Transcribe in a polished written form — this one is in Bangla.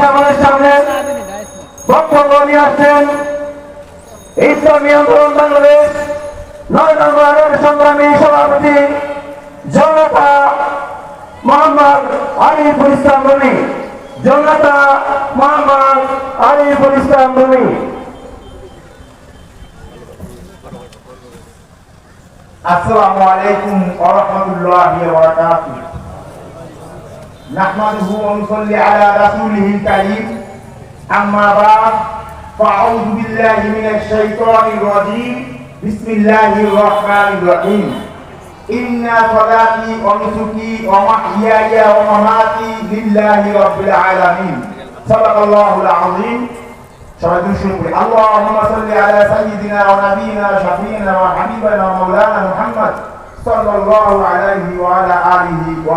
আমাদের সামনে বক্তব্য নিয়ে আসছেন ইসলামী আন্দোলন বাংলাদেশ ৯ নম্বর সংগ্রামী সভাপতি জনতা মোহাম্মদ আরিফুল ইসলাম রুমি। জনতা মোহাম্মদ আরিফুল ইসলাম রুমি। আসসালামু আলাইকুম ওয়া রাহমাতুল্লাহি ওয়া বারাকাতুহু। নাহমাদুহু ওয়া নুসাল্লি আলা রাসূলিহিল কারীম। আম্মা বা'দ, ফাআউযু বিল্লাহি মিনাশ শাইতানির রাজীম। বিসমিল্লাহির রাহমানির রাহিম। ইন্না সালাতি ওয়া নুসুকি ওয়া মাহইয়ায়া ওয়া মামাতি লিল্লাহি রাব্বিল আলামিন। সাদাকাল্লাহুল আযীম। সবাই শুরু করি। আল্লাহুম্মা সাল্লি আলা সাইয়্যিদিনা ওয়া নাবিয়িনা শাফিঈনা ওয়া হাবিবানা ওয়া মাওলানা মুহাম্মদ সাল্লাল্লাহু আলাইহি ওয়া আলা আলিহি ওয়া